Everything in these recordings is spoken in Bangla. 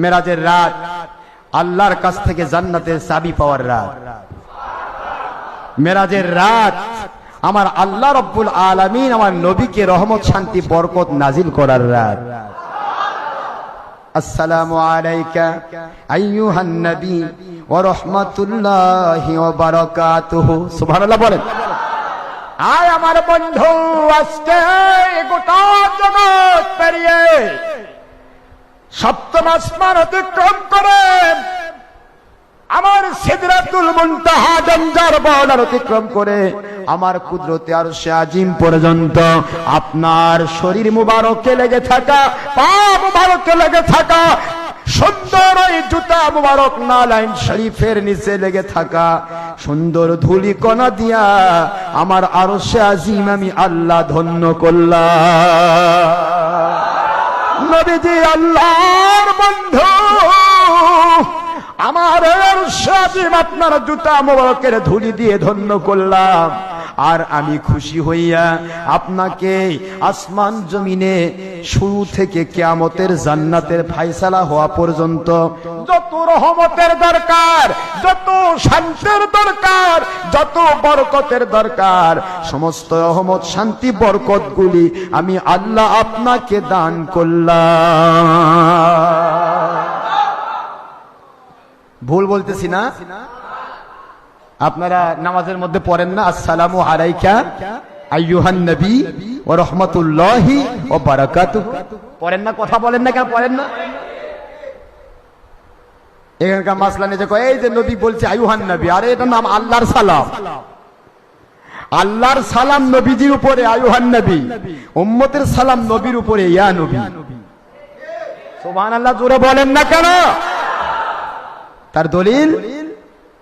মেরাজের রাত আল্লাহর কাছ থেকে জান্নাতের চাবি পাওয়ার রাত। মেরাজের রাত আমার আল্লাহ রব্বুল আলামিন আমার নবীকে রহমত শান্তি বরকত নাজিল করার রাত। আসসালামু আলাইকা আইয়ুহান নবী ওয়া রাহমাতুল্লাহি ওয়া বারাকাতুহু। সুবহানাল্লাহ বলেন। আয় আমার বন্ধু, আজকে গোটা জগৎ পেরিয়ে সপ্তম আসমান অতিক্রম করে আমার সিদরাতুল মুনতাহা জঞ্জার বর্ডার অতিক্রম করে আমার কুদরতে আরশে আজিম পর্যন্ত আপনার শরীর মুবারকে লেগে থাকা, পা মুবারকে লেগে থাকা, সুন্দর ওই জুতা মুবারক নালাইন শরীফের নিচে লেগে থাকা সুন্দর ধুলি কণা দিয়া আমার আরশে আজিম আমি আল্লাহ ধন্য করলাম। নবীজি আল্লাহর বন্ধু, আমার আরশে আজিম আপনার জুতা মুবারকের ধুলি দিয়ে ধন্য করলাম। আর আমি খুশি হইয়া আপনাকে আসমান জমিনে শুরু থেকে কিয়ামতের জান্নাতের ফায়সালা হওয়া পর্যন্ত যত রহমতের দরকার, যত শান্তির দরকার, যত বরকতের দরকার, সমস্ত রহমত শান্তি বরকতগুলি আমি আল্লাহ আপনাকে দান করলাম। ভুল বলতেছি না? আপনারা নামাজের মধ্যে পড়েন না আসসালামু আলাইকা আইয়ুহান নবী ওয়া রাহমাতুল্লাহি ওয়া বারাকাতুহু? পড়েন না? কথা বলেন না কেন? পড়েন না? এখানকার মাসলা নিয়ে যে কয় এই যে নবী বলছে আইয়ুহান নবী, আরে এটা নাম আল্লাহর সালাম। আল্লাহর সালাম নবীজির উপরে আইয়ুহান নবী, উম্মতের সালাম নবীর উপরে ইয়া নবী। সুবহানাল্লাহ জোরে বলেন না কেন?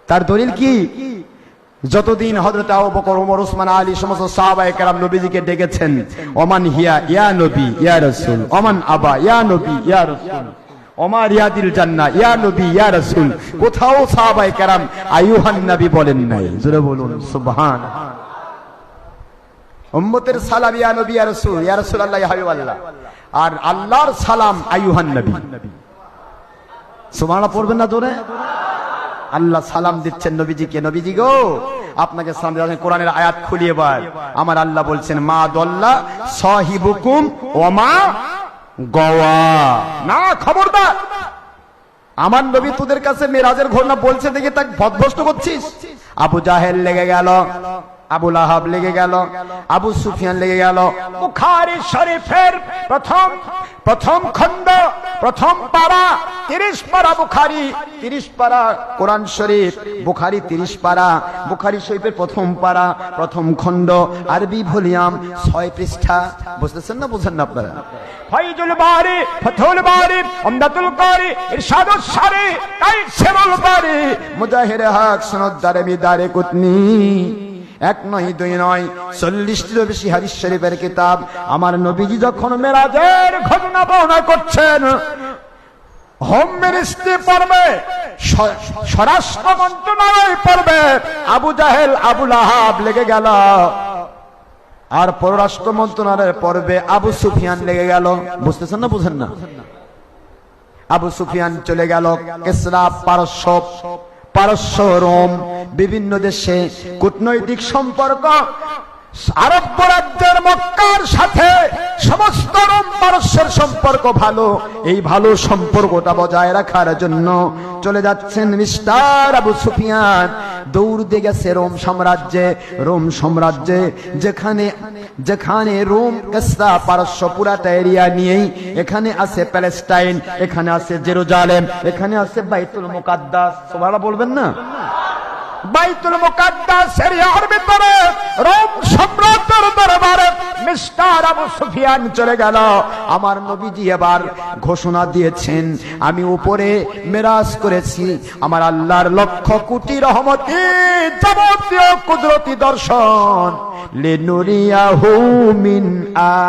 তার দলিল কি? যতদিন হযরত আবু বকর, ওমর, উসমান, আলী সমস্ত সাহাবায়ে কেরাম নবীজিকে ডেকেছেন ওমান হিয়া ইয়া নবী ইয়া রাসূল, ওমান আবা ইয়া নবী ইয়া রাসূল, ওমা রিয়াদিল জান্নাহ ইয়া নবী ইয়া রাসূল, কোথাও সাহাবায়ে কেরাম আইয়ুহান নবী বলেন নাই। জোরে বলুন সুবহানাল্লাহ। উম্মতের সালাম ইয়া নবী ইয়া রাসূল, ইয়া রাসূলুল্লাহ ইয়া হাবিবাল্লাহ, আর আল্লাহর সালাম আইয়ুহান নবী। সুবহানাল্লাহ পড়বেন না জোরে? আল্লাহ সালাম দিচ্ছেন নবীজিকে, নবীজি গো আপনাকে সালাম দিচ্ছেন। কোরআনের আয়াত খুলি এবার। আমার আল্লাহ বলছেন মা দল্লা সাহিবুকুম ওয়া মা গাওয়া। না, খবরদার, আমার নবী তোদের কাছে মেরাজের ঘটনা বলছে দেখে তাকে বদভস্ত করছিস। আবু জাহেল লেগে গেল, আবু লাহাব লেগে গেল, আবু সুফিয়ান লেগে গেল। বুখারী শরীফের প্রথম খণ্ড, প্রথম পারা, 30 পারা বুখারী, 30 পারা কোরআন শরীফ, বুখারী 30 পারা, বুখারী শরীফের প্রথম পারা, প্রথম খণ্ড, আরবি ভলিউম 6 পৃষ্ঠা। বুঝতেছেন না? বুঝেন না আপনারা? ফাইজুল বারী, ফাথুল বারী, উমদাতুল কারী, ইরশাদুস সারী, তাইসিরুল বারী, মুজাহির হক, সনদ দারমি, দারে কুতনি, 1 নয় 2 নয় 40টিরও বেশি হাদিস শরীফের কিতাব। আমার নবীজি যখন মেরাজের ঘটনা বর্ণনা করছেন, হোম মিনিস্ট্রি পড়বে, স্বরাষ্ট্র মন্ত্রণালয় পড়বে, আবু জাহেল আবু লাহাব লেগে গেল, আর পররাষ্ট্র মন্ত্রণালয়ের পড়বে আবু সুফিয়ান লেগে গেল। বুঝতেছেন না? বুঝেন না? আবু সুফিয়ান চলে গেল কিসরা, পারস্য, রোম, বিভিন্ন দেশে কূটনৈতিক সম্পর্ক, আরব রাজ্যের মক্কার সাথে সমস্ত রোম পারস্যের সম্পর্ক ভালো। এই ভালো সম্পর্কটা বজায় রাখার জন্য চলে যাচ্ছেন মিস্টার আবু সুফিয়ান। দৌড় দিয়ে গেছে রোম সাম্রাজ্যে, যেখানে রোম, কিসরা, পারস্য পুরাটা এরিয়া নিয়েই এখানে আছে প্যালেস্টাইন, এখানে আছে জেরুজালেম, এখানে আছে বাইতুল মুকাদ্দাস। সুবহানাল্লাহ বলবেন না? বাইতুল মুকাদ্দাস এরিয়ার ভিতরে রোম সম্রাটের দরবারে মিস্টার আবু সুফিয়ান চলে গেল। আমার নবীজি এবার ঘোষণা দিয়েছেন আমি উপরে মেরাজ করেছি, আমার আল্লাহর লক্ষ কোটি রহমতি যাবতীয় কুদরতি দর্শন, লিনুরিয়াহু মিন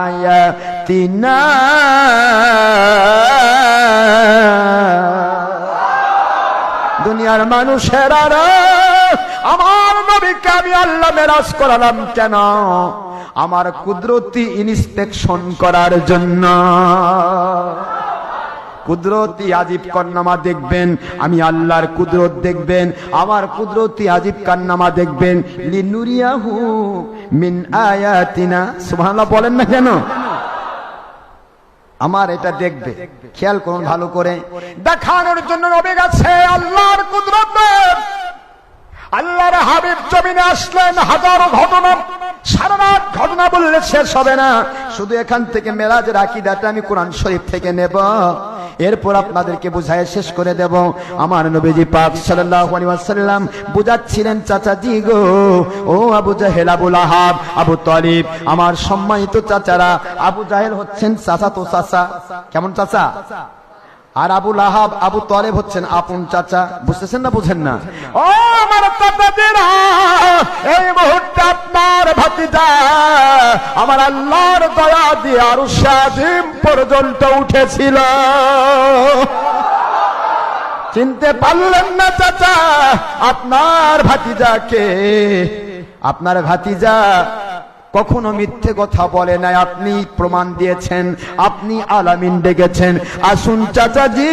আয়াতিনা। দুনিয়ার মানুষেরা, আমার নবীকে আমি আল্লাহ মেরাজ করালাম কেন? আমার কুদরতি ইনস্পেকশন করার জন্য। কুদরতি আজিব কারনামা দেখবেন, আমি আল্লাহর কুদরত দেখবেন, আমার কুদরতি আজিব কারনামা দেখবেন। লিনুরিয়াহু মিন আয়াতিনা, সুবহানাল্লাহ বলেন না কেন? আমার এটা দেখবে, খেয়াল করুন ভালো করে, দেখানোর জন্য নবী গেছে আল্লাহর কুদরত। আল্লাহর হাবিব জমিনে আসলেন, হাজারো ঘটনা, সারা রাত ঘটনা বললে শেষ হবে না। শুধু এখান থেকে মেরাজের আকীদাটা আমি কোরআন শরীফ থেকে নেব, এরপর আপনাদেরকে বুঝায় শেষ করে দেব। আমার নবীজি পাক সাল্লাল্লাহু আলাইহি ওয়াসাল্লাম বুঝাচ্ছিলেন, চাচাজি গো, ও আবু জাহেল, আবু লাহাব, আবু তালিব, আমার সম্মানিত চাচারা। আবু জাহেল হচ্ছেন চাচা, তো চাচা কেমন চাচা, আর আবু লাহাব, আবু তালেব হচ্ছেন আপন চাচা। বুঝতেছেন না বুঝেন না? ও আমার চাচাদের, এই মুহূর্তে আপনার ভাতিজা আমার আল্লাহর দয়া দিয়ে আরশে আজিম পর্যন্ত উঠেছিল। চিনতে পারলেন না চাচা আপনার ভাতিজাকে? আপনার ভাতিজা কখনো মিথ্যে কথা বলে নাই, আপনি প্রমাণ দিয়েছেন, আপনি আলামিন ডেকেছেন। আসুন চাচাজি,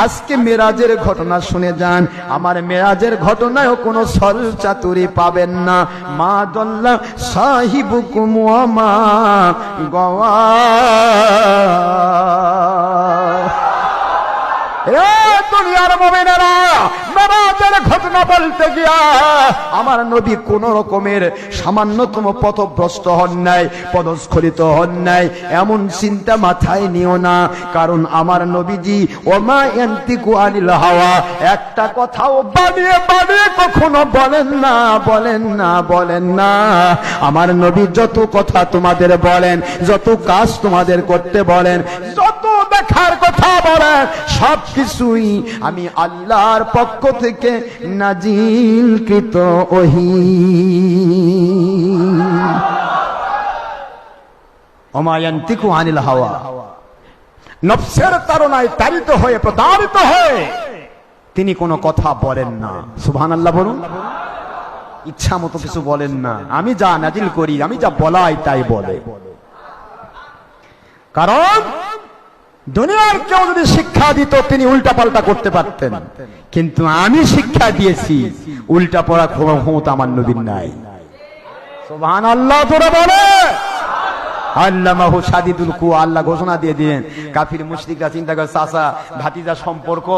আজকে মেরাজের ঘটনা শুনে যান। আমার মেরাজের ঘটনায়ও কোনো ছল চাতুরি পাবেন না। মা দল্লা সাহিবুকুম ওয়া মা গাওয়া। দুনিয়ার মুমিনেরা, মেরাজের ঘটনা বলতে গিয়া আমার নবী কোন রকমের সামান্যতম পথভ্রষ্ট হন নাই, পদস্খলিত হন নাই, এমন চিন্তা মাথায় নিও না। কারণ আমার নবীজি ওমা ইয়ান্তিকু আনিল হাওয়া, একটা কথাও বানিয়ে বানিয়ে কখনো বলেন না, বলেন না, বলেন না। আমার নবী যত কথা তোমাদের বলেন, যত কাজ তোমাদের করতে বলেন, যত দেখার কথা বলেন, সব কিছুই আমি আল্লাহর পক্ষ থেকে নাজিলকৃত ওহী। ওমা ইয়ান্তিকু আনিল হাওয়া, নফসের তাড়নায় তাড়িত হয়ে, প্রতারিত হয়ে তিনি কোনো কথা বলেন না। সুবহানাল্লাহ বলুন। ইচ্ছা মতো কিছু বলেন না, আমি যা নাজিল করি, আমি যা বলাই তাই বলে। কারণ দুনিয়ার কেউ যদি শিক্ষা দিত তিনি উল্টা পাল্টা করতে পারতেন, কিন্তু আমি শিক্ষা দিয়েছি, উল্টা পড়া ক্ষমতা আমার নবীর নাই। সুবহানাল্লাহ তোরা বলে। আল্লামাহু শাদীদুল কুওয়া, আল্লাহ ঘোষণা দিয়ে দিলেন। কাফির মুশরিকরা চিন্তা করে, চাচা ভাতিজা সম্পর্ক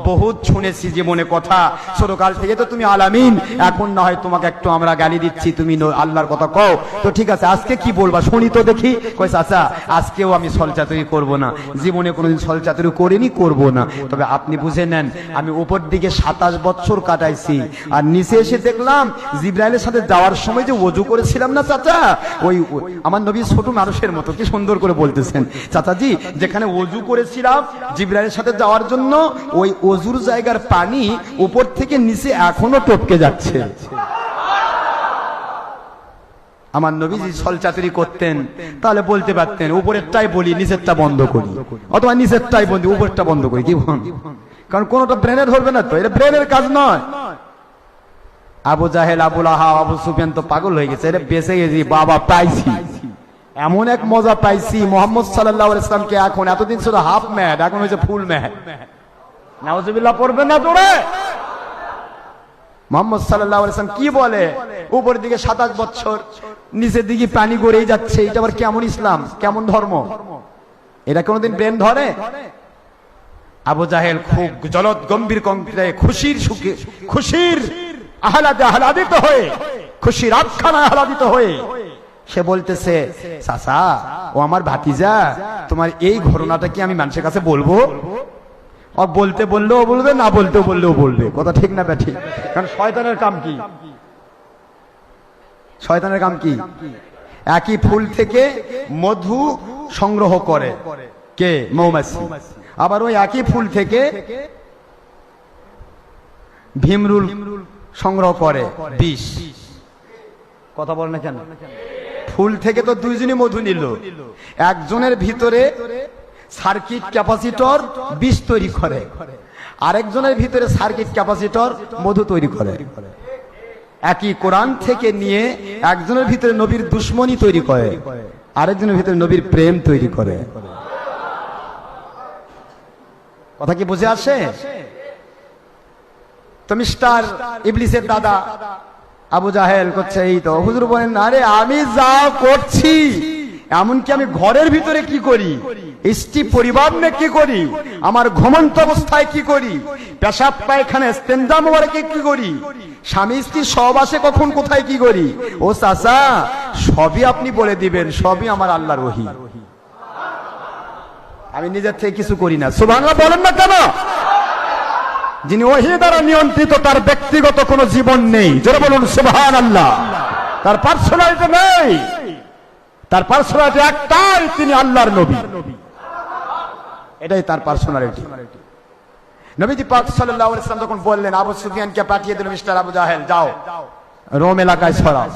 বহুত শুনেছি জীবনে কথা, ছোটকাল থেকে তো তুমি আলামিন, এখন না হয় তোমাকে একটু আমরা গালি দিচ্ছি, তুমি আল্লাহর কথা কও তো ঠিক আছে, আজকে কি বলবা শুনি তো দেখি। কই চাচা আজকেও আমি ছলচাতুরি করব না, জীবনে কোনোদিন ছলচাতুরি করিনি, করব না। তবে আপনি বুঝে নেন, আমি উপর দিকে 27 বছর কাটাইছি, আর নিচে এসে দেখলাম জিবরাইলের সাথে যাওয়ার সময় যে ওযু করেছিলাম না চাচা, ওই আমার নবী ছোট মানুষের মতো কি সুন্দর করে বলতেছেন, চাচাজি যেখানে ওযু করেছিলাম জিবরাইলের সাথে যাওয়ার জন্য, ওই ওযুর জায়গার পানি উপর থেকে নিচে এখনো টপকে যাচ্ছে। আমার নবীজি ছলচাতুরি করতেন, তাহলে বলতে পারতেন উপরেরটাই বলি, নিচেরটা বন্ধ করি, অথবা নিচেরটাই বলি, উপরেরটা বন্ধ করি, কি বল? কারণ কোনটা ব্রেনে ধরবে না তো, এটা ব্রেনের কাজ নয়। আবু জাহেল, আবু লাহাব, আবু সুফিয়ান তো পাগল হয়ে গেছে, এটা বেঁচে গেছি বাবা, পাইছি, এমন এক মজা পাইছি। মুহাম্মদ সাল্লাল্লাহু আলাইহি ওয়াসাল্লামকে এখন এতদিন ছিল হাফ ম্যাড, এখন হয়েছে ফুল ম্যাড। নাউজুবিল্লাহ পড়বেন না তোরে? মুহাম্মদ সাল্লাল্লাহু আলাইহি ওয়াসাল্লাম কি বলে, উপরের দিকে 27 বছর, নিচের দিকে পানি গড়েই যাচ্ছে, এটা আবার কেমন ইসলাম, কেমন ধর্ম? এটা কোনোদিন ব্রেন ধরে? আবু জাহেল খুব জলদ গম্ভীর কণ্ঠে খুশির সুখে, খুশির আহ্লাদে আহ্লাদিত হয়ে, খুশির আখ্যানায় আহ্লাদিত হয়ে সে বলতেছে, চাচা ও আমার ভাতিজা, তোমার এই ঘটনাটা কি আমি মানুষের কাছে বলবো? ও বলতে বললেও বলবে, না বলতেও বললেও বলবে, কথা ঠিক না ব্যাঠি? কারণ শয়তানের কাম কি? শয়তানের কাম কি? একই ফুল থেকে মধু সংগ্রহ করে কে? মৌমাছি। আবার ওই একই ফুল থেকে ভীমরুল সংগ্রহ করে বিষ। কথা বল না কেন? ফুল থেকে তো দুইজনই মধু নিল, একজনের ভিতরে সার্কিট ক্যাপাসিটর বিষ তৈরি করে, আরেকজনের ভিতরে সার্কিট ক্যাপাসিটর মধু তৈরি করে। একই কোরআন থেকে নিয়ে একজনের ভিতরে নবীর দুশ্মনী তৈরি করে, আরেকজনের ভিতরে নবীর প্রেম তৈরি করে। কথা কি বুঝে আসে? তো মিস্টার ইবলিসের দাদা আবু জাহেল করছে এই তো। হুজুর বলেন আরে আমি যা করছি, এমনকি আমি ঘরের ভিতরে কি করি, স্ত্রী পরিবার নিয়ে কি করি, আমার ঘুমন্ত অবস্থায় কি করি, পেশাব পায়খানা ইস্তেঞ্জা মোবারকে কি করি, স্বামী স্ত্রী সহবাসে কখন কোথায় কি করি, ও চাচা সবই আপনি বলে দিবেন, সবই আমার আল্লাহর ওহী। আমি নিজের থেকে কিছু করি না। সুবহানাল্লাহ বলেন না কেন? যিনি ওহী দ্বারা নিয়ন্ত্রিত, তার ব্যক্তিগত কোনো জীবন নেই। জোরে বলুন সুবহানাল্লাহ। তার পার্সোনালিটি নেই, তার পার্সোনালিটি একটাই, তিনি আল্লাহর নবী। এটাই তার পার্সোনালিটি। নবীজি পাক সাল্লাল্লাহু আলাইহি ওয়াসাল্লাম যখন বললেন, আবু সুফিয়ানকে পাঠিয়ে দিল, মিস্টার আবু জাহেল যাও রোম এলাকায় ছড়াও,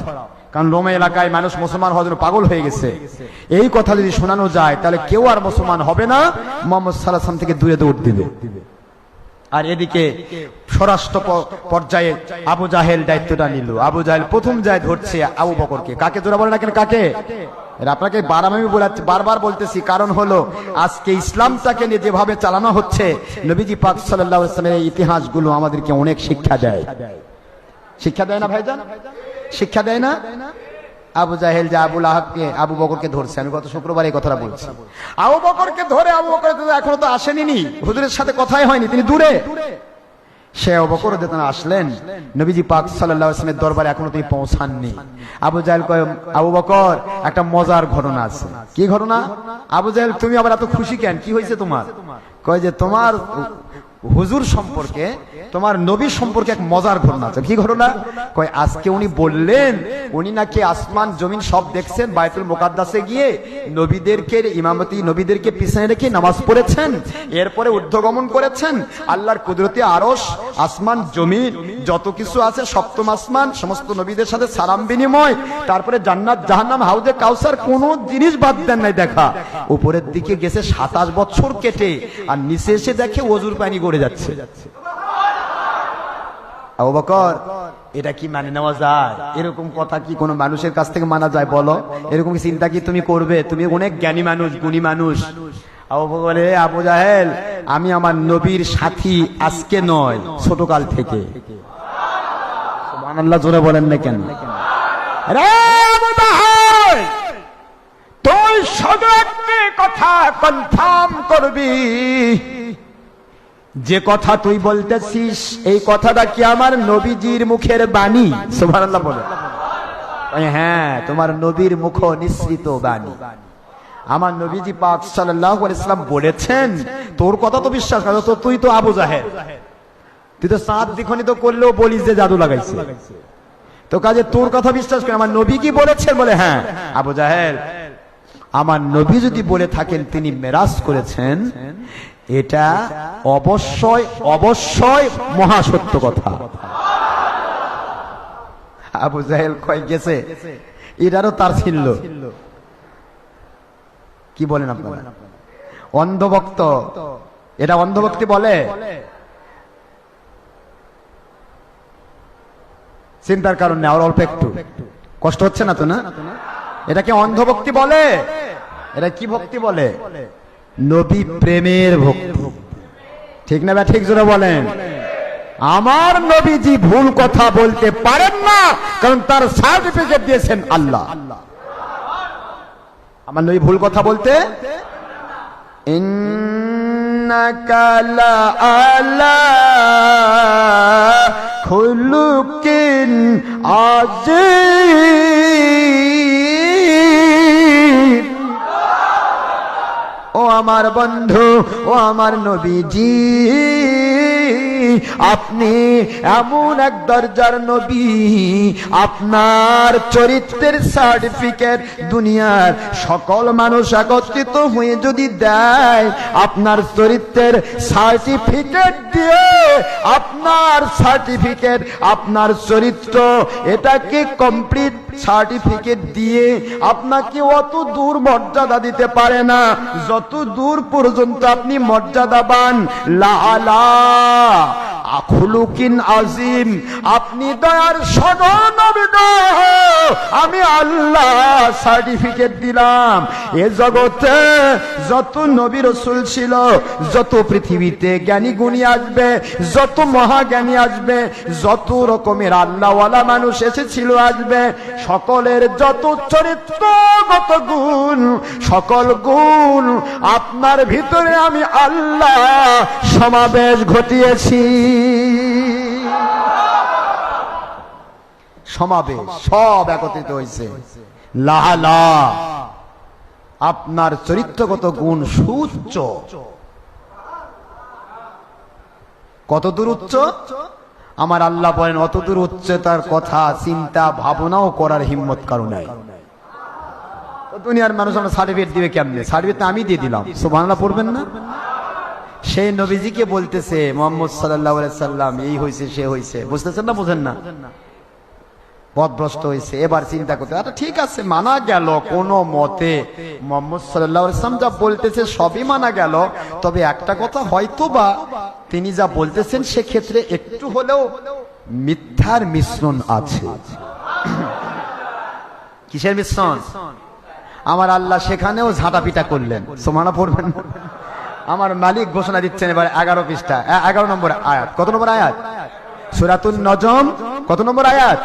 কারণ রোম এলাকায় মানুষ মুসলমান হওয়ার জন্য পাগল হয়ে গেছে। এই কথা যদি শোনানো যায় তাহলে কেউ আর মুসলমান হবে না, মুহাম্মদ সাল্লাল্লাহু আলাইহি ওয়াসাল্লাম থেকে দূরে দৌড় দিবে। আর এদিকে স্বরাষ্ট্র পর্যায়ে আবু জাহেল দায়িত্বটা নিল। আবু জাহেল প্রথম যায় ধরছে আবু বকরকে। কাকে? জোরা বলে না কেন কাকে? আপনাকে বারবার বলতেছি, কারণ হলো আজকে ইসলামটাকে নিয়ে যেভাবে চালানো হচ্ছে, নবীজি পাক সাল্লাল্লাহু আলাইহি ওয়াসাল্লামের ইতিহাসগুলো আমাদেরকে অনেক শিক্ষা দেয়। শিক্ষা দেয় না ভাইজান? শিক্ষা দেয় না? আবু জাহেল যে আবু লাহাবকে, আবু বকরকে ধরছে, আমি গত শুক্রবার এই কথাটা বলছি। আবু বকরকে ধরে, আবু বকর এখনো তো আসেনি, হুজুরের সাথে কথাই হয়নি, তিনি দূরে। সে আবু বকর যখন আসলেন, নবীজি পাক সাল্লাল্লাহু আলাইহি ওয়াসাল্লামের দরবারে এখনো তিনি পৌঁছাননি। আবু জাহেল কয়, আবু বকর একটা মজার ঘটনা আছে। কি ঘটনা? আবু জাহেল তুমি আবার এত খুশি কেন, কি হয়েছে তোমার? কয় যে তোমার হুজুর সম্পর্কে, তোমার নবী সম্পর্কে এক মজার ঘটনা আছে। কি ঘটনা? কয় আজকে উনি বললেন উনি নাকি আসমান জমিন সব দেখছেন, বাইতুল মুকাদ্দাসে গিয়ে নবীদেরকে ইমামতি, নবীদেরকে পিছনে রেখে নামাজ পড়েছেন, এরপরে ঊর্ধ্বগমন করেছেন। আল্লাহর কুদরতি আরশ, আসমান জমিন যত কিছু আছে, সপ্তম আসমান, সমস্ত নবীদের সাথে সালাম বিনিময়, তারপরে জান্নাত জাহান্নাম হাউজে কাউসার, কোন জিনিস বাদ দেন নাই দেখা। উপরের দিকে গেছে 27 বছর কেটে, আর নিচে এসে দেখে ওযুর পানি গড়ে যাচ্ছে। আবু বকর এটা কি মানে নেওয়া যায়? এরকম কথা কি কোনো মানুষের কাছ থেকে মানা যায় বলো? এরকম চিন্তা কি তুমি করবে? তুমি অনেক জ্ঞানী মানুষ, গুণী মানুষ। আবু বকর বলে, আবু জাহেল আমি আমার নবীর সাথী আজকে নয়, ছোটকাল থেকে। সুবহানাল্লাহ জোরে বলেন না কেন? রে আবু জাহেল, তুই শুধু একটি কথা কনফার্ম করবি, যে কথা তুই বলতেছিস এই কথাটা কি আমার নবীজির মুখের বাণী? সুবহানাল্লাহ বলে। হ্যাঁ, তোমার নবীর মুখ নিঃসৃত বাণী। আমার নবীজি পাক সাল্লাল্লাহু আলাইহি ওয়াসাল্লাম বলেছেন, তোর কথা তো বিশ্বাস করো তো, তুই তো আবু জাহেল, তুই তো সাত দ্বিখণ্ডিত করলেও বলিস যে জাদু লাগাইছে, তো কাজে তোর কথা বিশ্বাস করে। আমার নবী কি বলেছেন? বলে হ্যাঁ। আবু জাহেল, আমার নবী যদি বলে থাকেন তিনি মেরাজ করেছেন, এটা অবশ্যই অবশ্যই মহাসত্য কথা। আবু জাহেল কয় গেছে, এটারও তার ছিল। কি বলেন আপনারা? অন্ধভক্ত, এটা অন্ধভক্তি বলে? চিন্তার কারণ নেই, আর অল্প একটু কষ্ট হচ্ছে না তো? না, এটাকে অন্ধভক্তি বলে? এটা কি ভক্তি বলে? নবী প্রেমের ভক্তি। ঠিক না? ঠিক জোরে বলেন। আমার নবীজি ভুল কথা বলতে পারেন না, কারণ তার সার্টিফিকেট দিয়েছেন আল্লাহ। আমার নবী ভুল কথা বলতে, ইন্নাকা লাআলা খুলুকিন আযীম। ও আমার বন্ধু, ও আমার নবীজি, আপনি এমন এক দরজার নবী, আপনার চরিত্রের সার্টিফিকেট দুনিয়ার সকল মানুষ একত্রিত হয়ে যদি দেয়, আপনার চরিত্রের সার্টিফিকেট দিয়ে, আপনার সার্টিফিকেট, আপনার চরিত্র, এটাকে কমপ্লিট সার্টিফিকেট দিয়ে আপনাকে অত দূর মর্যাদা দিতে পারে না যত দূর পর্যন্ত আপনি মর্যাদাবান। লাআলা খুলুকিন আজিম, আপনি দয়ার সাগর নবী গো, আমি আল্লাহ সার্টিফিকেট দিলাম এ জগতে যত নবী রাসূল ছিল, যত পৃথিবীতে জ্ঞানী গুণী আসবে, যত মহাজ্ঞানী আসবে, যত রকমের আল্লাহওয়ালা মানুষ এসেছিল আসবে, সকলের যত চরিত্রগত গুণ, সকল গুণ আপনার ভিতরে আমি আল্লাহ সমাবেশ ঘটিয়েছি। সমাবেশ সব একত্রিত হয়েছে। লালা আপনার চরিত্রগত গুণ সুউচ্চ। কত দূর উচ্চ? আমার আল্লাহ বলেন অত দূর উচ্চতার কথা চিন্তা ভাবনাও করার হিম্মত কারো নাই। দুনিয়ার মানুষ আমরা সার্টিফিকেট দিবে কেমনে? সার্টিফিকেট আমি দিয়ে দিলাম, সুবহানাল্লাহ পড়বেন না? সেই নবীজিকে বলতেছে মুহাম্মদ সাল্লাল্লাহু আলাইহি সাল্লাম এই হইছে সে হইছে, বুঝতেছেন না? বুঝেন না? পথভ্রষ্ট হয়েছে। এবার চিন্তা করতে, আচ্ছা ঠিক আছে মানা গেল কোন মতে মুহাম্মদ সাল্লাল্লাহু আলাইহি সাল্লাম যা বলতেছে সবই মানা গেল, তবে একটা কথা হয়তোবা তিনি যা বলতেছেন সেক্ষেত্রে একটু হলেও মিথ্যার মিশ্রণ আছে। কিসের মিশ্রণ? আমার আল্লাহ সেখানেও ঝাঁটাপিটা করলেন, সুবহানাল্লাহ পড়বেন না? আমার মালিক ঘোষণা দিচ্ছেন এবার 11 পৃষ্ঠা 11 নম্বর আয়াত। কত নম্বর আয়াত? সূরাতুন নজম কত নম্বর আয়াত?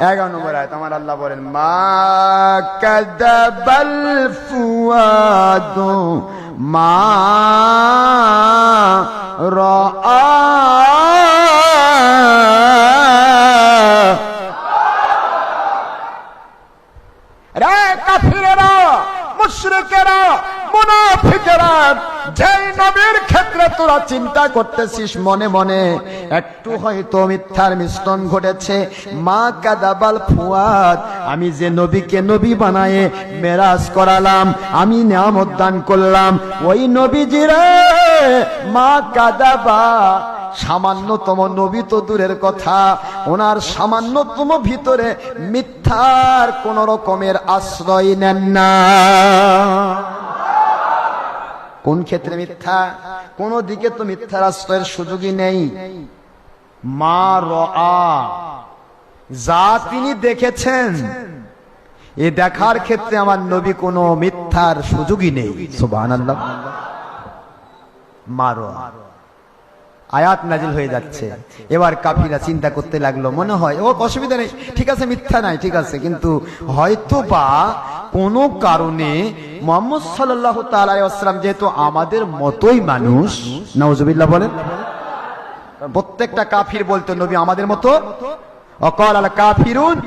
11 নম্বর আয়াত। আমার আল্লাহ বলেন মা কাযাবাল ফুয়াদু মা রাআ। রে কাফিরেরা, মুশরিকেরা, মুনাফিকেরা, যেই নবীর ক্ষেত্রে তোরা চিন্তা করতেছিস মনে মনে একটু হয়তো মিথ্যার মিশ্রণ ঘটেছে, মা কাযাবাল ফুয়াদ, আমি যে নবীকে নবী বানায়ে মেরাজ করালাম, আমি নিয়ামত দান করলাম, ওই নবীজিরে মা কাযাবা, সামান্যতম নবী তো দূরের কথা, ওনার সামান্যতম ভিতরে মিথ্যার কোন রকমের আশ্রয় নেন না। কোন ক্ষেত্রে মিথ্যা? কোন দিকে তো মিথ্যার আশ্রয়ের সুযোগই নেই। মা রাআ, যা তিনি দেখেছেন এ দেখার ক্ষেত্রে আমার নবী কোনো মিথ্যার সুযোগই নেই। সুবহানাল্লাহ। মা রাআ আয়াত নাজিল হয়ে যাচ্ছে। এবার কাফিরা চিন্তা করতে লাগলো, মনে হয় ও অসুবিধা নেই, ঠিক আছে মিথ্যা নাই, ঠিক আছে, কিন্তু হয়তো বা কোনো কারণে মুহাম্মদ সাল্লাল্লাহু তাআলা আলাইহি ওয়াসাল্লাম যেহেতু আমাদের মতোই মানুষ, নাউজুবিল্লাহ বলেন, প্রত্যেকটা কাফির বলতো নবী আমাদের মতো, অকাল আল কাফিরুন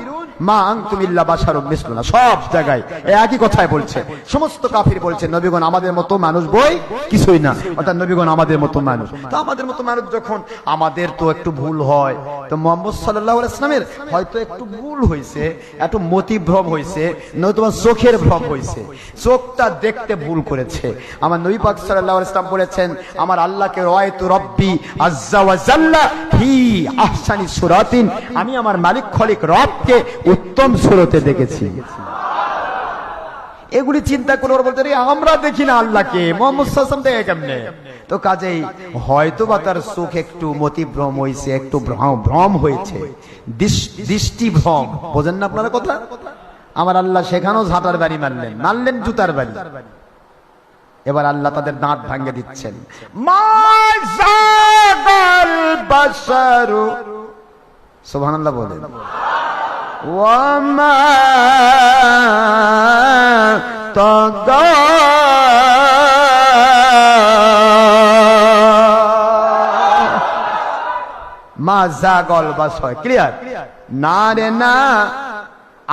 মা আনতুম ইল্লা বাশারুম মিসলুনা, সব জায়গায় একই কথাই বলছে। সমস্ত কাফির বলছে নবীগণ আমাদের মতো মানুষ বই কিছুই না, অর্থাৎ নবীগণ আমাদের মতো মানুষ। তো আমাদের মতো মানুষ যখন, আমাদের তো একটু ভুল হয়, তো মুহাম্মদ সাল্লাল্লাহু আলাইহি ওয়াসাল্লামের হয়তো একটু ভুল হয়েছে, একটু মতিভ্রম হয়েছে, নয়তোবা চোখের ভ্রম হয়েছে, চোখটা দেখতে ভুল করেছে। আমার নবী পাক সাল্লাল্লাহু আলাইহি ওয়াসাল্লাম বলেছেন আমার আল্লাহকে রাআইতু রাব্বি আযজা ওয়া জাল্লা ফি আহসানি সূরাতিন, আমি আমার মালিক খলিক রবকে উত্তম সুরতে দেখেছি। এগুলি চিন্তা করে ওরা বলতে আমরা দেখি না আল্লাহকে, মুহাম্মদ সাল্লাল্লাহু আলাইহি ওয়াসাল্লাম দেখে কেমনে? তো কাজেই হয়তো বা তার চোখ একটু মতিভ্রম হয়েছে, একটু ভ্রম হয়েছে, দৃষ্টি ভ্রম। বোঝেন না আপনারা কথা? আমার আল্লাহ সেখানেও ঝাঁটার বাড়ি মারলেন জুতার বাড়ি। এবার আল্লাহ তাদের দাঁত ভাঙে দিচ্ছেন। মাযাগাল বাশারু, সুবহানাল্লাহ বলেন, ওয়ামা তাগা, মা জাগল বাসার, ক্লিয়ার না রে না,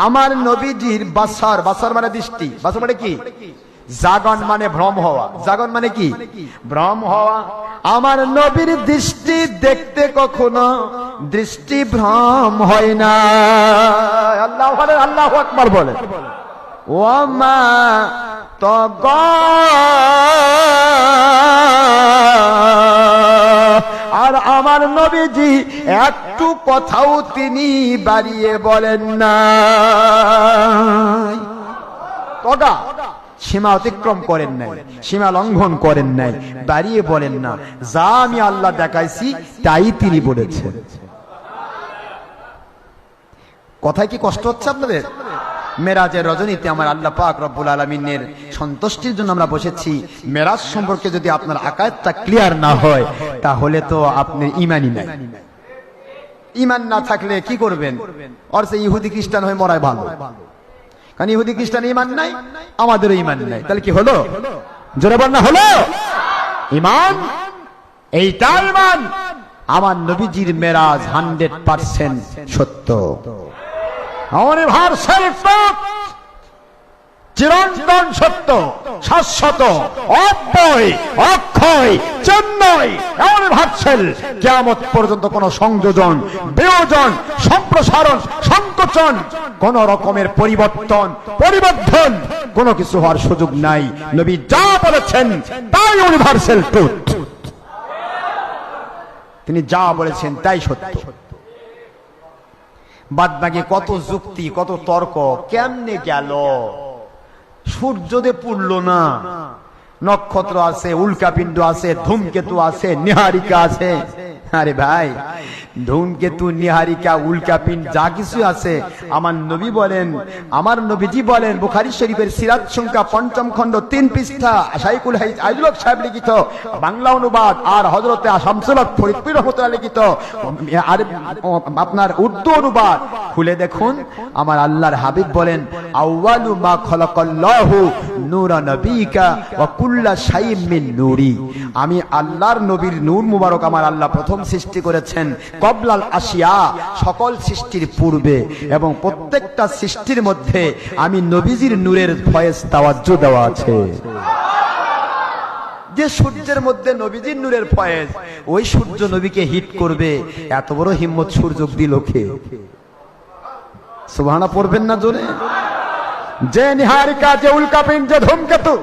আমার নবীজির বাসার, বাসার মানে দৃষ্টি, বাসার মানে কি? জাগন মানে ভ্রম হওয়া, জাগন মানে কি? ভ্রম হওয়া। আমার নবীর দৃষ্টি দেখতে কখনো দৃষ্টি ভ্রম হয় না। আল্লাহু আকবার বলেন। ওয়ামা তাগা, আর আমার নবীজি একটু কথাও তিনি বাড়িয়ে বলেন না। তগা সীমা অতিক্রম করেন নাই, সীমা লঙ্ঘন করেন নাই, বাড়িয়ে বলেন না, যা আমি আল্লাহ দেখাইছি তাই তিনি বলেছেন। কথায় কি কষ্ট হচ্ছে আপনাদের? মেরাজের রজনীতে আমার আল্লাহ পাক রব্বুল আলামিনের সন্তুষ্টির জন্য আমরা বসেছি। মেরাজ সম্পর্কে যদি আপনার আকায়েদটা ক্লিয়ার না হয় তাহলে তো আপনার ঈমানই নাই। ঈমান না থাকলে কি করবেন? আর সে ইহুদি খ্রিস্টান হয়ে মরাই ভালো, কারণ ইহুদি খ্রিস্টান ঈমান নাই, আমাদেরও ঈমান নাই। তাহলে কি হলো? জোরে বল না, হলো ঈমান। এইটা ঈমান। আমার নবীজির মেরাজ 100% সত্য, ইউনিভার্সাল ট্রুথ, চিরন্তন সত্য, শাশ্বত, অব্যয়, অক্ষয়, চিন্ময়, ইউনিভার্সাল। কিয়ামত পর্যন্ত কোন সংযোজন, বিয়োজন, সম্প্রসারণ, সংকোচন, কোন রকমের পরিবর্তন, পরিবর্ধন কোন কিছু হওয়ার সুযোগ নাই। নবী যা বলেছেন তাই ইউনিভার্সাল ট্রুথ। তিনি যা বলেছেন তাই সত্য। বাদ বাকি কত যুক্তি, কত তর্ক, কেমনে গেল? সূর্যদেব পড়লো না, নক্ষত্র আছে, উল্কাপিণ্ড আছে, ধূমকেতু আছে, নিহারিকা আছে। আরে ভাই, ধূমকেতু, নিহারিকা, উল্কাপিণ্ড যা কিছু আছে, আমার নবী বলেন, আমার নবীজি বলেন, বুখারী শরীফের সিরাত সংখ্যা 5ম খণ্ড 3 পৃষ্ঠা, শাইখুল আইজুল হক সাহেব লিখিত বাংলা অনুবাদ, আর হযরতে শামসুল হক ফরিদপুর রহমাতুল্লাহ লিখিত আর আপনার উর্দু অনুবাদ খুলে দেখুন। আমার আল্লাহর হাবিব বলেন, আউয়ালু মা খালাকাল্লাহু নূরা নবিকা ওয়া কুল্লা শাইইন মিন নূরি। আমি আল্লাহর নবীর নূর মুবারক আমার আল্লাহ প্রথম সৃষ্টি করেছেন, কবলাল আশিয়া, সকল সৃষ্টির পূর্বে, এবং প্রত্যেকটা সৃষ্টির মধ্যে আমি নবীজির নূরের ফয়েজ তাওয়াজ্জু দেওয়া আছে। যে সূর্যের মধ্যে নবীজির নূরের ফয়েজ, ওই সূর্য নবীকে হিট করবে, এত বড় হিম্মত সূর্য দিল কে? সুবহানাল্লাহ পড়বেন না জোরে? যে নিহারিকা, যে উল্কাপিণ্ড, যে ধূমকেতু,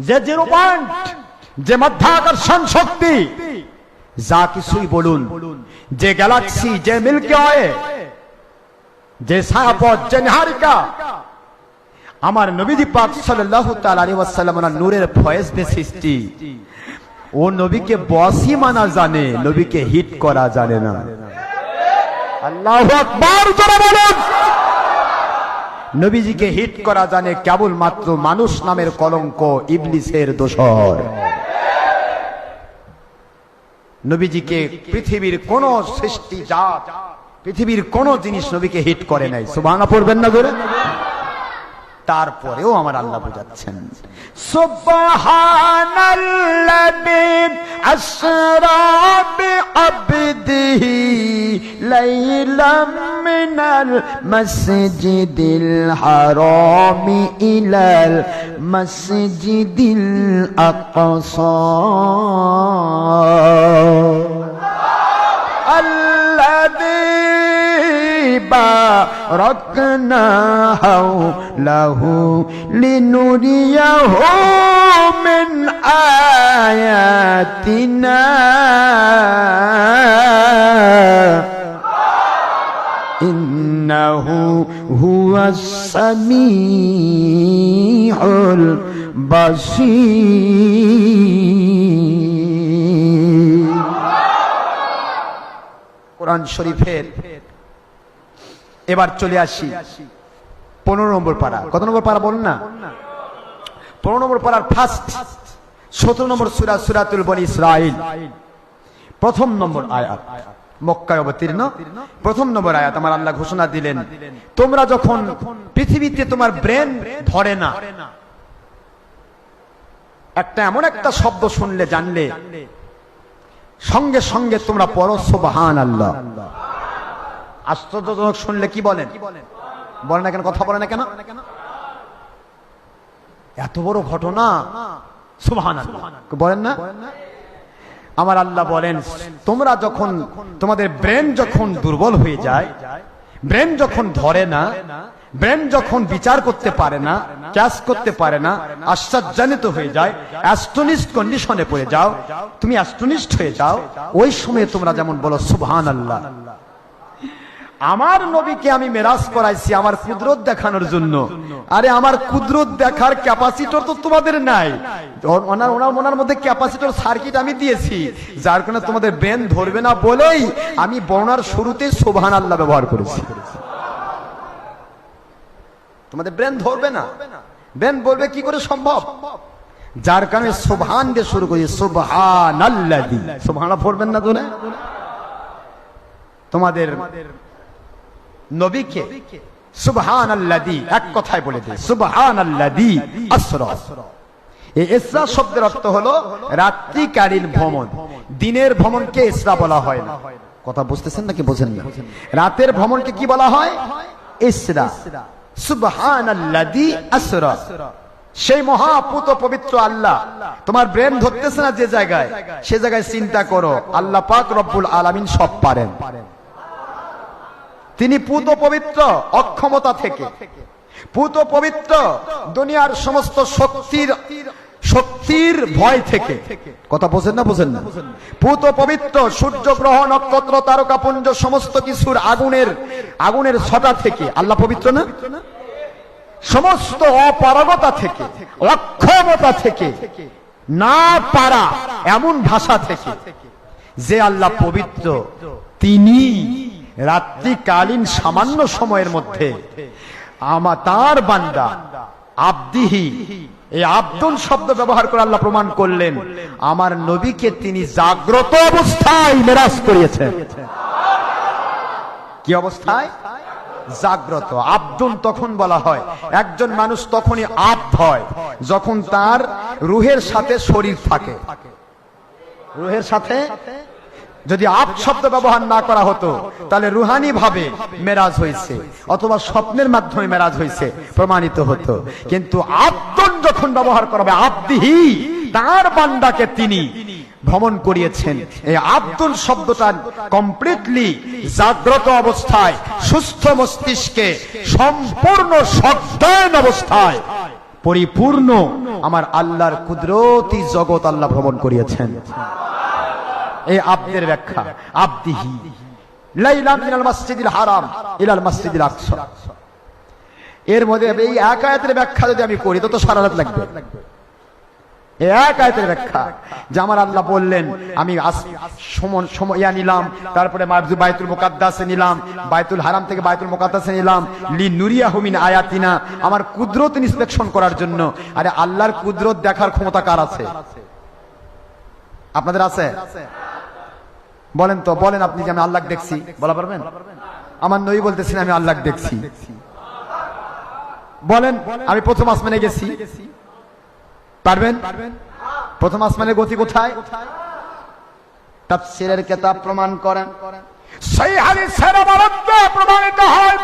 যে জিরো পয়েন্ট, যে মাধ্যাকর্ষণ শক্তি, যা কিছুই বলুন, যে গ্যালাক্সি, যে মিল্কি ওয়ে, যে ছায়াপথ, যে নিহারিকা, আমার নবীজি পাক সাল্লাল্লাহু তাআলা আলাইহি ওয়াসাল্লামের নূরের ফয়েজ বে সৃষ্টি। ও নবীকে বসই মানা জানে, নবীকে হিট করা জানে না। আল্লাহু আকবার, জোরে বলুন। নবীজিকে হিট করা জানে কেবল মাত্র মানুষ নামের কলঙ্ক, ইবলিসের দোসর। নবীজিকে পৃথিবীর কোন সৃষ্টি জাত, পৃথিবীর কোন জিনিস নবীকে হিট করে নাই। সুবহানাল্লাহ পড়বেন না জোরে? তারপরেও আমার আল্লাহ বুঝাচ্ছেন, সুবহানাল্লাযী আসরা বিআবদিহি লাইলাম মিনাল মাসজিদিল হারামি ইলাল মাসজিদিল আকসা আল্লাযী বারাকনা হাওলাহু লিনুরিয়াহু মিন আয়াতিনা ইন্নাহু হুয়াস সামিউল বাসীর। কোরআন শরীফের এবার চলে আসি 15 নম্বর পারা। কত নম্বর পারা বলুন না? 15 নম্বর পারার ফার্স্ট 17 নম্বর সূরা, সূরাতুল বনী ইসরাঈল, প্রথম নম্বর আয়াত, মক্কায় অবতীর্ণ প্রথম নম্বর আয়াত। আমার আল্লাহ ঘোষণা দিলেন, তোমরা যখন পৃথিবীতে তোমার ব্রেন ধরে না, একটা এমন একটা শব্দ শুনলে, জানলে, সঙ্গে সঙ্গে তোমরা পড়ো সুবহানাল্লাহ। আশ্চর্যজনক শুনলে কি বলেন? বলেন না কেন? কথা বলে না কেন? এত বড় ঘটনা, সুবহানাল্লাহ বলেন না? আমার আল্লাহ বলেন, তোমরা যখন, তোমাদের ব্রেন যখন দুর্বল হয়ে যায়, ব্রেন যখন ধরে না, ব্রেন যখন বিচার করতে পারে না, ক্যাচ করতে পারে না, আশ্চর্যান্বিত হয়ে যায়, অ্যাস্টনিশড কন্ডিশনে পড়ে যাও, তুমি অ্যাস্টনিশড হয়ে যাও, ওই সময় তোমরা যেমন বলো সুবহানাল্লাহ। আমার নবীকে আমি মেরাজ করাইছি আমার কুদরত দেখানোর জন্য। আরে আমার কুদরত দেখার ক্যাপাসিটর তো তোমাদের নাই, ওনার মধ্যে ক্যাপাসিটর সার্কিট আমি দিয়েছি, যার কারণে তোমাদের ব্রেন ধরবে না বলেই আমি বর্ণনার শুরুতে সুবহানাল্লাহ ব্যবহার করেছি। তোমাদের ব্রেন ধরবে না, ব্রেন বলবে কি করে সম্ভব, যার কারণে সুবহান দিয়ে শুরু করি, সুবহানাল্লাযী। সুবহানাল্লাহ পড়বেন না তো না? তোমাদের নবীকে সুবহানাল্লাযী এক কথায় বলে দেয়, সুবহানাল্লাযী আসরা। এই ইসরা শব্দের অর্থ হলো রাত্রিকালীন ভ্রমণ। দিনের ভ্রমণকে ইসরা বলা হয় না। কথা বুঝতেছেন নাকি বোঝেন না? রাতের ভ্রমণকে কি বলা হয়? ইসরা। সুবহানাল্লাযী আসরা, সেই মহাপুত পবিত্র আল্লাহ। তোমার ব্রেন ধরতেছে না যে জায়গায়, সে জায়গায় চিন্তা করো, আল্লাহ পাক রব্বুল আলামিন সব পারেন। তিনি পুত পবিত্র অক্ষমতা থেকে, পুত পবিত্র দুনিয়ার সমস্ত শক্তির ভয় থেকে। কথা বোঝেন না বোঝেন না? পুত পবিত্র সূর্য গ্রহ নক্ষত্র তারকাপুঞ্জ সমস্ত কিছুর আগুনের ছটা থেকে আল্লাহ পবিত্র না? সমস্ত অপারগতা থেকে, অক্ষমতা থেকে, না পারা এমন ভাষা থেকে যে আল্লাহ পবিত্র, তিনি রাত্রিকালীন সামান্য সময়ের মধ্যে তার বান্দা আব্দিহি, এই আব্দুল শব্দ ব্যবহার করে আল্লাহ প্রমাণ করলেন আমার নবীকে তিনি জাগ্রত অবস্থায় মেরাজ করিয়েছেন। কি অবস্থায়? জাগ্রত। আব্দুল তখন বলা হয়, একজন মানুষ তখনই আব্দ হয় যখন তার রুহের সাথে শরীর থাকে। রুহের সাথে যদি আব শব্দ ব্যবহার না করা হতো তাহলে রুহানি ভাবে মেরাজ হয়েছে অথবা স্বপ্নের মাধ্যমে মেরাজ হয়েছে প্রমাণিত হতো। কিন্তু আব্দুল যখন ব্যবহার করা হবে, আব্দিহি, তার বান্দাকে তিনি ভ্রমণ করিয়েছেন। এই আব্দুল শব্দটা কমপ্লিটলি জাগ্রত অবস্থায়, সুস্থ মস্তিষ্কে, সম্পূর্ণ সজ্ঞান অবস্থায়, পরিপূর্ণ আমার আল্লাহর কুদরতি জগৎ আল্লাহ ভ্রমণ করিয়েছেন। এই আব্দের ব্যাখ্যা, আব্দিহি লাইলাম মিনাল মসজিদিল হারাম ইলাল মসজিদিল আকসা। এর মধ্যে এই এক আয়াতের ব্যাখ্যা যদি আমি করি তো সারা রাত লাগবে। এই এক আয়াতের ব্যাখ্যা যে আমার আল্লাহ বললেন আমি সময় নিলাম, তারপরে বাইতুল মুকাদ্দাসে নিলাম, বাইতুল হারাম থেকে বাইতুল মুকাদ্দাসে নিলাম, লিনুরিয়াহু মিন আয়াতিনা, আমার কুদরত ইন্সপেকশন করার জন্য। আরে আল্লাহর কুদরত দেখার ক্ষমতা কার আছে? আপনাদের আছে? বলেন তো, বলেন আপনি যে আমি আল্লাহ দেখছি, বলা পারবেন? আমার নবী বলতেছেন আমি আল্লাহ দেখছি। বলেন আমি প্রথম আসমানে গেছি, পারবেন? প্রথম আসমানের গতি কোথায়? তাফসীরের কিতাব প্রমাণ করেন, সহিহ হাদিসের মধ্যে প্রমাণিত হয়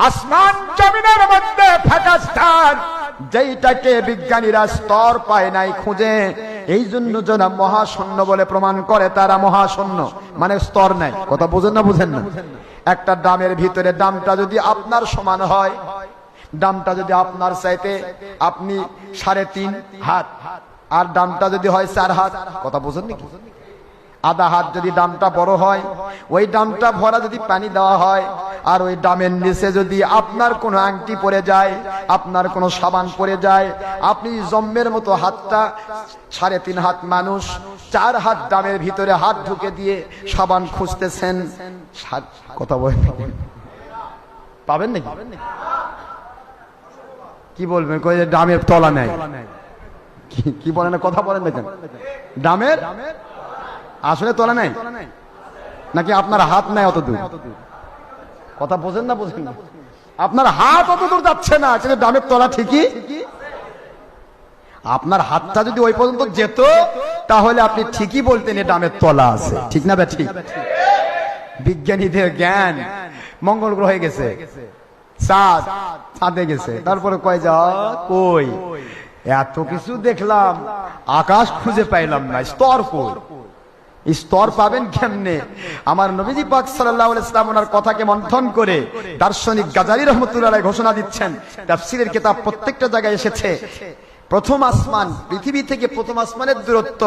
আসমান জমিনের মধ্যে ফাঁকা স্থান, যেইটাকে বিজ্ঞানীরা স্তর পায় নাই খুঁজে, এই জন্য যারা মহাশূন্য বলে প্রমাণ করে তারা মহাশূন্য, মানে স্তর নাই। কথা বুঝেন না বুঝেন না? একটা ডামের ভিতরে ডামটা যদি আপনার সমান হয়, ডামটা যদি আপনার চাইতে আপনি 3.5 হাত, আর ডামটা যদি হয় 4 হাত, কথা বুঝেন নাকি? আধা হাত যদি ডামটা বড় হয়, ওই ডামটা ভরা যদি পানি দেওয়া হয়, আর ওই ডামের নিচে যদি আপনার কোনো আংটি পড়ে যায়, আপনার কোনো সাবান পড়ে যায়, আপনি জম্মের মতো হাতটা 3.5 হাত মানুষ 4 হাত ডামের ভিতরে হাত ঢুকে দিয়ে সাবান খুঁজতেছেন, কথা বলেন পাবেন নাকি? কি বলবেন? ডামের তলা নেই, কি বলেন? কথা বলেন দেখেন, ডামের আসলে তলা নাই নাকি আপনার হাত নাই অত দূর? কথা বোঝেন না বোঝেন না? আপনার হাত অত দূর যাচ্ছে না, কিন্তু ডামের তলা ঠিকই। আপনার হাতটা যদি ওই পর্যন্ত যেত তাহলে আপনি ঠিকই বলতেন এই ডামের তলা আছে, ঠিক না? ঠিক। বিজ্ঞানীদের জ্ঞান মঙ্গল গ্রহে গেছে, চাঁদে গেছে, তারপরে কয় যা কই এত কিছু দেখলাম, আকাশ খুঁজে পাইলাম না, স্তর কই? স্তর পাবেন কেমনে? আমার নবীজি পাক সাল্লাল্লাহু আলাইহি ওয়াসাল্লাম ওনার কথাকে মন্থন করে দার্শনিক গাজালি রাহমাতুল্লাহ আলাইহি ঘোষণা দিচ্ছেন, তাফসীরের কিতাব প্রত্যেকটা জায়গায় এসেছে, প্রথম আসমান, পৃথিবী থেকে প্রথম আসমানের দূরত্ব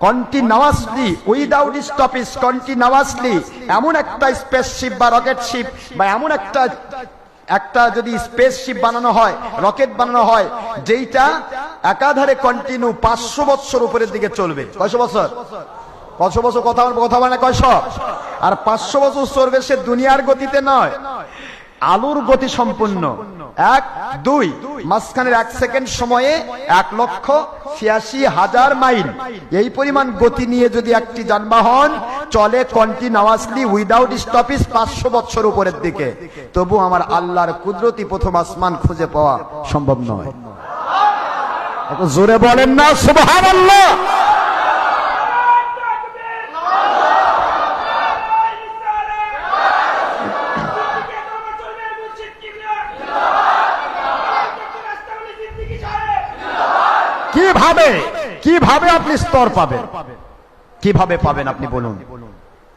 কন্টিনিউয়াসলি উইদাউট স্টপেজ, কন্টিনিউয়াসলি এমন একটা স্পেসশিপ বা রকেট শিপ বা এমন একটা যদি স্পেসশিপ বানানো হয়, রকেট বানানো হয়, যেইটা একাধারে কন্টিনিউ 500 বছর উপরের দিকে চলবে। কয়শো বছর? কয়শো বছর? কথা বলে না কয়শো? আর 500 বছর চলবে, সে দুনিয়ার গতিতে নয়, আলোর গতি সম্পূর্ণ। 1 2 মাঝখানের 1 সেকেন্ড সময়ে 1,86,000 মাইল, এই পরিমাণ গতি নিয়ে যদি একটি যানবাহন চলে কন্টিনিউয়াসলি উইদাউট স্টপেজ 500 বছর উপরের দিকে, তবু আমার আল্লাহর কুদরতি প্রথম আসমান খুঁজে পাওয়া সম্ভব নয়। একটু জোরে বলেন না সুবহানাল্লাহ। কিভাবে আপনি স্তর পাবেন? কিভাবে পাবেন আপনি বলুন?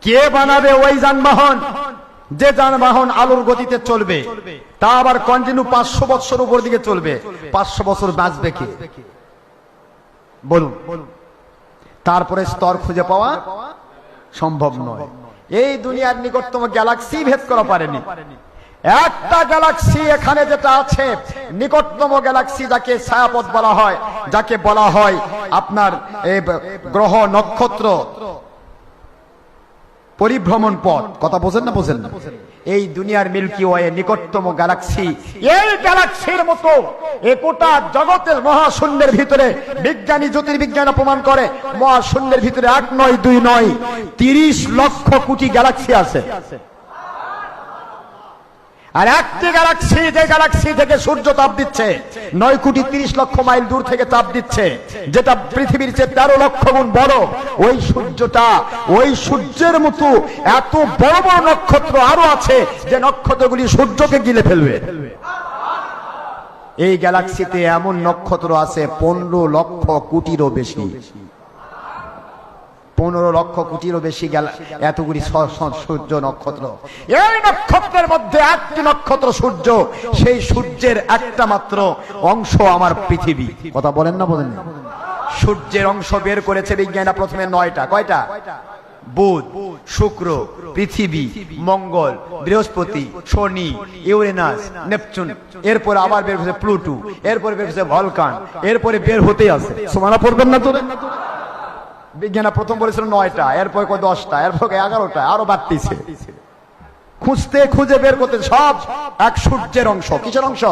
কে বানাবে ওই যানবাহন, যে যানবাহন আলোর গতিতে চলবে, তা আবার কন্টিনিউ 500 বছর উপর দিকে চলবে? 500 বছর বাঁচবে কে বলুন? তারপরে স্তর খুঁজে পাওয়া সম্ভব নয়। এই দুনিয়ার নিকটতম গ্যালাক্সি ভেদ করা পারেনি। একটা গ্যালাক্সি এখানে যেটা আছে, নিকটতম গ্যালাক্সি, যাকে ছায়াপথ বলা হয়, যাকে বলা হয় আপনার গ্রহ নক্ষত্র পরিভ্রমণ পথ, কথা বোঝেন না? বোঝেন না? এই দুনিয়ার মিল্কি ওয়ে নিকটতম গ্যালাক্সি, এই গ্যালাক্সির মতো গোটা জগতের মহাশূন্যের ভিতরে বিজ্ঞানী জ্যোতির্বিজ্ঞান প্রমাণ করে মহাশূন্যের ভিতরে 1 নয় 2 নয় 30 লক্ষ কোটি গ্যালাক্সি আছে। আর একটি গ্যালাক্সি, যে গ্যালাক্সি থেকে সূর্য তাপ দিচ্ছে 9 কোটি 30 লক্ষ মাইল দূর থেকে তাপ দিচ্ছে, যেটা পৃথিবীর চেয়ে 13 লক্ষ গুণ বড়, ওই সূর্যটা, ওই সূর্যের মতো এত বড় বড় নক্ষত্র আরো আছে, যে নক্ষত্রগুলি সূর্যকে গিলে ফেলবে। এই গ্যালাক্সিতে এমন নক্ষত্র আছে 15 লক্ষ কোটিরও বেশি। 15 লক্ষ কোটিরও বেশি এতগুলি সূর্য নক্ষত্র। এই নক্ষত্রের মধ্যে একটি নক্ষত্র সূর্য, সেই সূর্যের একটা মাত্র অংশ আমার পৃথিবী। কথা বলেন না? বলেন না? সূর্যের অংশ বের করেছে বিজ্ঞানীরা প্রথমে 9টা। কয়টা? বুধ, শুক্র, পৃথিবী, মঙ্গল, বৃহস্পতি, শনি, ইউরেনাস, নেপচুন, এরপর আবার বের হয়েছে প্লুটো, এরপরে বের হয়েছে ভলকান, এরপরে বের হতেই আছে। সুবহানাল্লাহ পড়বেন না তো? বিজ্ঞানী প্রথম বলেছিল 9টা, এরপর 10টা, এরপর 11টা, আরো বাড়তিছে। খুঁজে বের করতে সব এক সূর্যের অংশ। কিসের অংশ?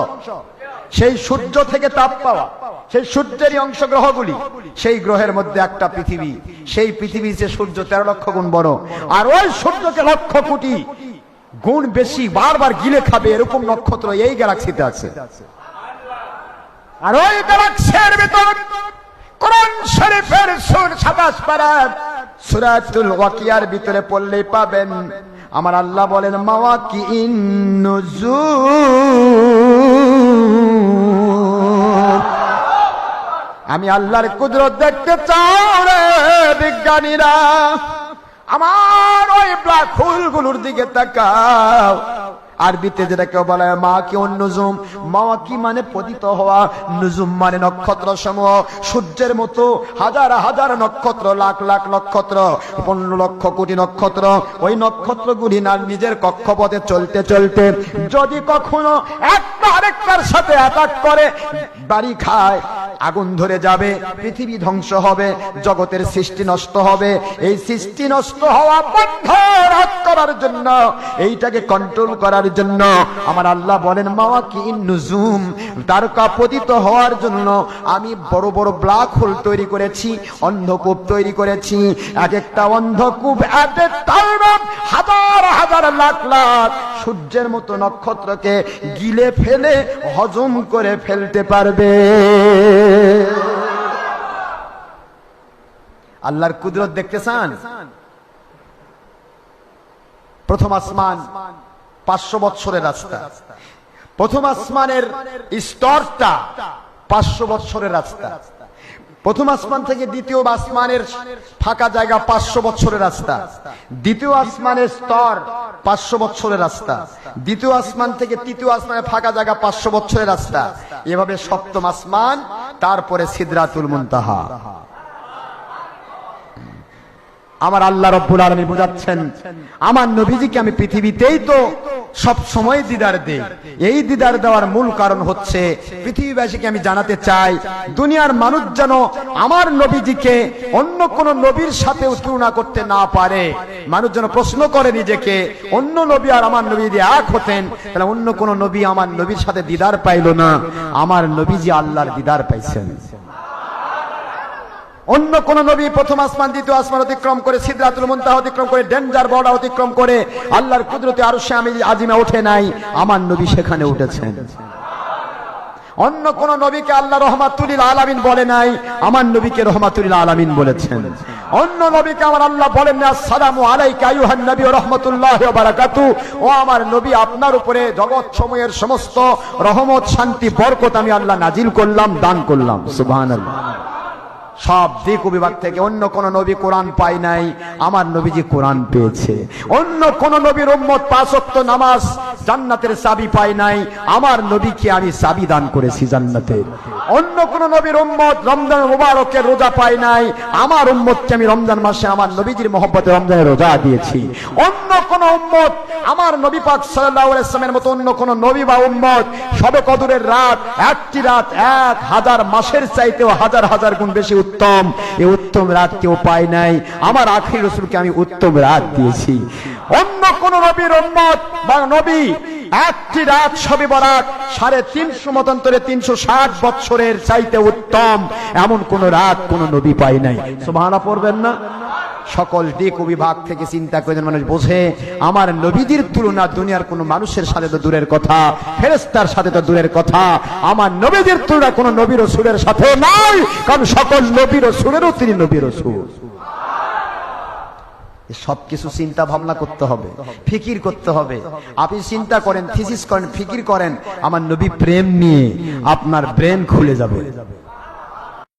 সেই সূর্য থেকে তাপ পাওয়া, সেই সূর্যেরই অংশ গ্রহগুলি। সেই গ্রহের মধ্যে একটা পৃথিবী, সেই পৃথিবীর যে সূর্য 13 লক্ষ গুণ বড়, আর ওই সূর্যকে লক্ষ কোটি গুণ বেশি বারবার গিলে খাবে এরকম নক্ষত্র এই গ্যালাক্সিতে আছে। আর ওই গ্যালাক্সির ভিতর কোরআন শরীফের সূরা 27 পারা সূরাতুল ওয়াকিয়ার ভিতরে পড়লেই পাবেন, আমার আল্লাহ বলেন মাওয়াকিন নুজুম। আমি আল্লাহর কুদরত দেখতে চাও রে বিজ্ঞানীরা, আমার ওই ব্ল্যাক হোলগুলোর দিকে তাকাও। আরবিতে যেটাকে বলা হয় মাওয়াকি নুজুম। মাওয়াকি মানে পতিত হওয়া, নুজুম মানে নক্ষত্র সমূহ। সূর্যের মতো হাজার হাজার নক্ষত্র, লাখ লাখ নক্ষত্র, 15 লক্ষ কোটি নক্ষত্র। ওই নক্ষত্রগুলি না নিজের কক্ষপথে চলতে চলতে যদি কখনো একটা আরেকটার সাথে অ্যাটাক করে, বাড়ি খায়, আগুন ধরে যাবে, পৃথিবী ধ্বংস হবে, জগতের সৃষ্টি নষ্ট হবে। এই সৃষ্টি নষ্ট হওয়া বন্ধ করার জন্য, এইটাকে কন্ট্রোল করার জন্য আমার আল্লাহ বলেন মাওয়াকিন নুজুম, তারকা পতিত হওয়ার জন্য আমি বড় বড় ব্ল্যাক হোল তৈরি করেছি, অন্ধকূপ তৈরি করেছি। এক একটা অন্ধকূপ এত হাজার হাজার লাখ লাখ সূর্যের মতো নক্ষত্রকে গিলে ফেলে হজম করে ফেলতে পারবে। আল্লাহর কুদরত দেখতে চান? প্রথম আসমান 500 বছরের রাস্তা। প্রথম আসমানের স্তরটা 500 বছরের রাস্তা। প্রথম আসমান থেকে দ্বিতীয় আসমানের ফাঁকা জায়গা 500 বছরের রাস্তা। দ্বিতীয় আসমানের স্তর 500 বছরের রাস্তা। দ্বিতীয় আসমান থেকে তৃতীয় আসমানের ফাঁকা জায়গা 500 বছরের রাস্তা। এভাবে সপ্তম আসমান, তারপরে সিদরাতুল মুনতাহা। আমার আল্লাহ রব্বুল আলামিন বুঝাচ্ছেন, আমার নবীজিকে আমি পৃথিবীতেই তো সব সময় দিদার দেই। এই দিদার দেওয়ার মূল কারণ হচ্ছে পৃথিবীবাসীকে আমি জানাতে চাই, দুনিয়ার মানুষ যেন আমার নবীজিকে অন্য কোন নবীর সাথে তুলনা করতে না পারে। মানুষ যেন প্রশ্ন করে নিজেকে, অন্য নবী আর আমার নবী যদি এক হতেন তাহলে অন্য কোন নবী আমার নবীর সাথে দিদার পাইল না, আমার নবীজি আল্লাহর দিদার পাইছেন। অন্য কোন নবী প্রথম আসমান দ্বিতীয় আসমান অতিক্রম করে সিদরাতুল মুনতাহা অতিক্রম করে ডেঞ্জার বর্ডার অতিক্রম করে আল্লাহর কুদরতে আরশে আজিমে ওঠে নাই, আমার নবী সেখানে উঠেছেন। অন্য কোন নবীকে আল্লাহ রহমাতুল লিল আলামিন বলে নাই, আমার নবীকে রহমাতুল লিল আলামিন বলেছেন। অন্য নবীকে আমার আল্লাহ বলেন না আসসালামু আলাইকা আইয়ুহান নবী ওয়া রাহমাতুল্লাহি ওয়া বারাকাতুহু, ও আমার নবী আপনার উপরে জগৎ সমূহের সমস্ত রহমত শান্তি বরকত আমি আল্লাহ নাজিল করলাম, দান করলাম। সুবহানাল্লাহ। সব দিক ও বিভাগ থেকে অন্য কোন নবী কোরআন পায় নাই, আমার নবীজি কোরআন পেয়েছে। অন্য কোন নবীর উম্মত 5 ওয়াক্ত নামাজ জান্নাতের চাবি পায় নাই, আমার নবীকে আমি চাবি দান করেছি জান্নাতের। অন্য কোন নবীর উম্মত রমজান মুবারকের রোজা পায় নাই, আমার উম্মতকে আমি রমজান মাসে আমার নবীজির মহব্বতে রমজানের রোজা দিয়েছি। অন্য কোন উম্মত আমার নবী পাক সাল্লাল্লাহু আলাইহি ওয়াসাল্লামের মতো অন্য কোন নবী বা উম্মত শবে কদরের রাত, একটি রাত 1000 মাসের চাইতেও হাজার হাজার গুণ বেশি উত্তম, এই উত্তম রাত কেউ পায় নাই, আমার আখির রাসূলকে আমি উত্তম রাত দিয়েছি। অন্য কোন নবীর উম্মত বা নবী একটি রাত শবে বরাত 350 মতান্তরে 360 বছরের চাইতে উত্তম, এমন কোন রাত কোন নবী পায় নাই। সুবহানাল্লাহ পড়বেন না? সকল দিক ও বিভাগ থেকে চিন্তা করে মানুষ বোঝে, আমার নবীজির তুলনা দুনিয়ার কোন মানুষের সাথে তো দূরের কথা, ফেরেশতার সাথে তো দূরের কথা, আমার নবীজির তুলনা কোন নবী রাসূলের সাথে নাই, কারণ সকল নবী রাসূলেরও তিনি নবী রাসূল। সবকিছু চিন্তা ভাবনা করতে হবে, ফিকির করতে হবে। আপনি চিন্তা করেন, থিসিস করেন, ফিকির করেন আমার নবী প্রেম নিয়ে, আপনার ব্রেন খুলে যাবে।